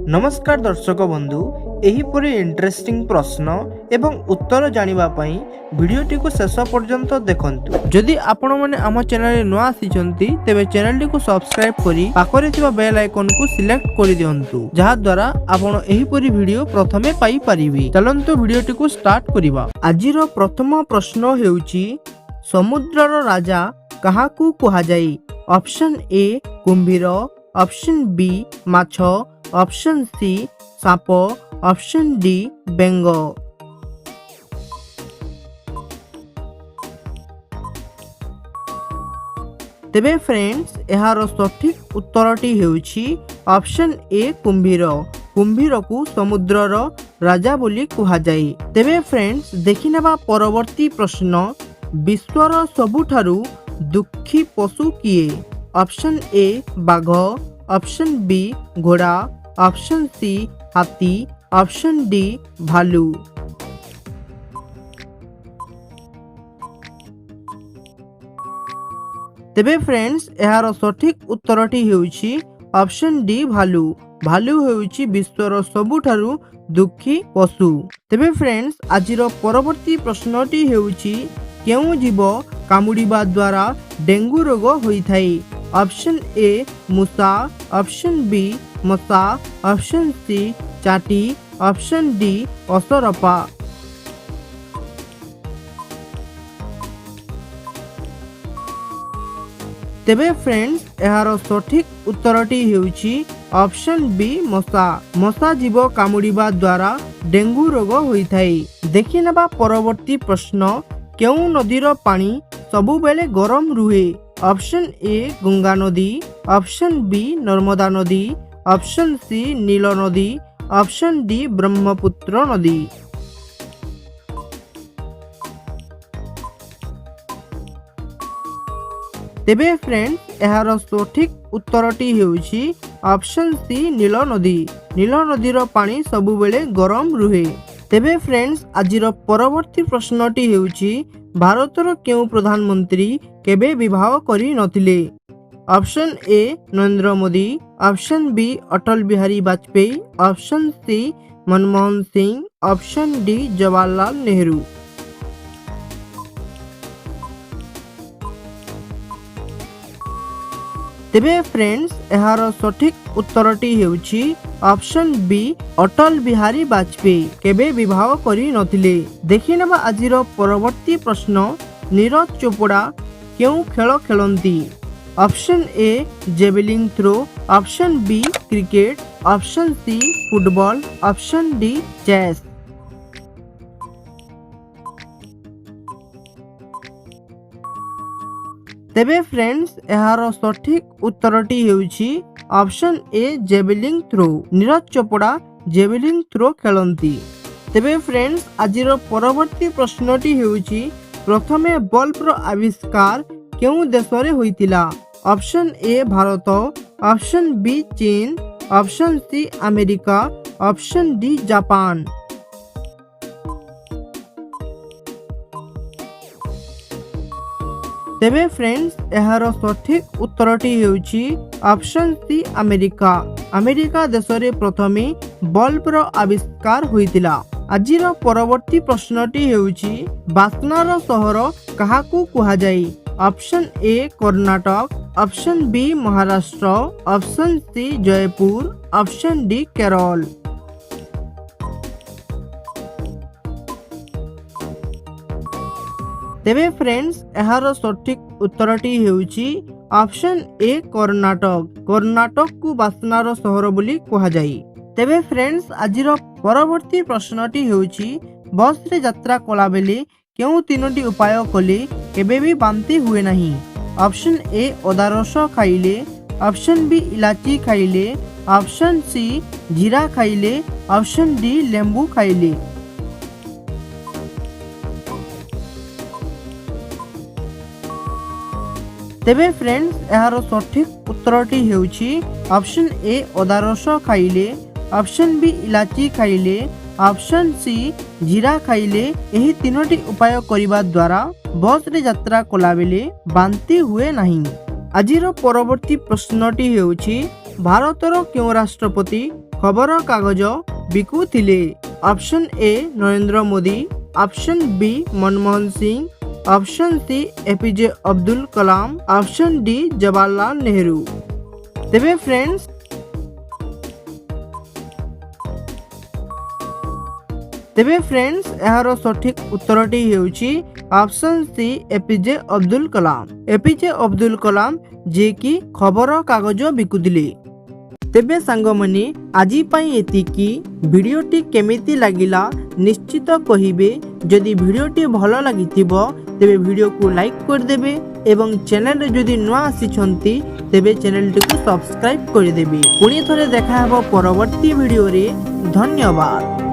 नमस्कार दर्शक बंधु एहीपरि इंटरेस्टिंग प्रश्न एवं उत्तर जानिबा पई वीडियोटी को शेष पर्यंत देखंतु। जदि आपण माने आम चैनल नुआ आसीचंती तेबे चैनल टी को सब्सक्राइब करी पाखरे थिबा बेल आइकन को सिलेक्ट करि दियंतु जहा द्वारा आपण एहीपरि वीडियो प्रथमे पाई परिबे। चलंतु वीडियोटी को स्टार्ट करिबा। आजिरो प्रथम प्रश्न हेउची समुद्रर राजा काहाकू कुहा जाई? ऑप्शन ए कुंभीर, ऑप्शन बी माछ, ऑप्शन सी साप, ऑप्शन डी बेंग। तेबे फ्रेंड्स एहार सठिक उत्तरटी हेउछि ऑप्शन ए कुंभीर। कुंभीर को समुद्रर राजा बोली कुहा जाई। तेबे फ्रेंड्स देखि नेबा परवर्ती प्रश्न, विश्वर सबुठारु दुखी पशु किए? ऑप्शन ए बाघ, ऑप्शन बी घोड़ा, ऑप्शन सी हाथी, ऑप्शन डी भालू। तेबे फ्रेंड्स एहार सठिक उत्तरटी हेउछि ऑप्शन डी भालू। भालू हेउछि विश्वर सबुठारु दुखी पशु। तेबे फ्रेंड्स आजिर परवर्ती प्रश्नटी हेउछि केउ जीव कामुड़िबा द्वारा डेंगू रोग होइथाई? ऑप्शन ए मूसा, ऑप्शन बी मशा, ऑप्शन सी चाटी, ऑप्शन डी असरपा। तेबे फ्रेंड्स एहार सठिक उत्तरटी हेउछि ऑप्शन बी मशा। मशा जीव कामुड़िबा द्वारा डेंगू रोग होइथाई। देखि नेबा परवर्ती प्रश्न, केउ नदीर पानी सबु बेले गरम रुहे? ऑप्शन ए गंगा नदी, ऑप्शन बी नर्मदा नदी, ऑप्शन सी नील नदी, ऑप्शन डी ब्रह्मपुत्र नदी। तेबे फ्रेंड्स एहार सठिक उत्तरटी हेउछि ऑप्शन सी नील नदी। नील नदीर पानी सबु बेले गरम रुहे। तेबे फ्रेंड्स आजिर परवर्ती प्रश्नटी हेउछि भारतर केउ प्रधानमंत्री केबे विवाह करि नथिले? Option A Narendra Modi, option B Atal Bihari Vajpayee, option C Manmohan Singh, option D Jawaharlal Nehru. तेबे फ्रेंड्स एहार सठिक उत्तरटी हेउछि ऑप्शन बी अटल बिहारी वाजपेयी केबे विवाह करि नथिले। देखि नेबा आजिर परवर्ती प्रश्न, नीरज चोपड़ा केउ खेल खेलंती? Option A javelin throw, option B cricket, option C football, option D chess. तेबे फ्रेंड्स एहार सठिक उत्तरटी हेउछि option A javelin throw. Neeraj Chopra javelin throw खेलंती। तेबे फ्रेंड्स आजिर परवर्ती प्रश्नटी हेउछि प्रथमे बल्बर आविष्कार केउ देशरे होइतिला? Option A Bharat, option B चीन, option C America, option D Japan. तेबे फ्रेंड्स एहार सठिक उत्तरटी हेउछि ऑप्शन सी अमेरिका। अमेरिका देशरे प्रथमे बल्बर आविष्कार होइतिला। आजिर परवर्ती प्रश्नटी हेउछि बासनार सहर काहाकू कुहा जाई? Option A Karnataka, option B Maharashtra, option C Jaipur, option D Kerala. तेबे फ्रेंड्स एहार सठिक उत्तरटी हेउछि ऑप्शन ए कर्नाटक। कर्नाटक को बासनार सहर बोली कुहा जाई। तेबे फ्रेंड्स आजिर परवर्ती प्रश्नटी हेउछि बस रे यात्रा कला बेले केउ तीनोटी उपाय कले केबे भी बांती हुए नहीं? ऑप्शन ए अदा रस खाइले, ऑप्शन बी इलाची खाइले, ऑप्शन सी जीरा खाइले, ऑप्शन डी लेंबू खाइले। तेबे फ्रेंड्स एहार सठिक उत्तरटी हेउछि ऑप्शन ए अदा रस खाइले, ऑप्शन बी इलाची खाइले, ऑप्शन सी जीरा खाइले। एही तीनोटी उपाय करिबा द्वारा बस रे यात्रा कला बेले बांती हुए नहीं। आजिर परवर्ती प्रश्नटी हेउछि भारतर केउ राष्ट्रपति खबर कागज बिकुथिले? Option A Narendra Modi, option B Manmohan Singh, option C APJ Abdul Kalam, option D Jawaharlal Nehru. तेबे फ्रेंड्स यार सठिक उत्तरटी हेउची option C APJ Abdul Kalam. APJ Abdul Kalam जे कि खबर कागज बिकुथिले। तेबे सांगमनी आजी पई एतिकी। वीडियोटी केमिति लागिला निश्चित कहिबे। जदि वीडियोटी भलो लागिथिबो तेबे वीडियो को लाइक कर देबे एवं चैनल रे जदि नुआ आसीछंती तेबे चैनल को सब्सक्राइब कर देबे। पुणी थरे देखा हबो परवर्ती वीडियो रे। धन्यवाद।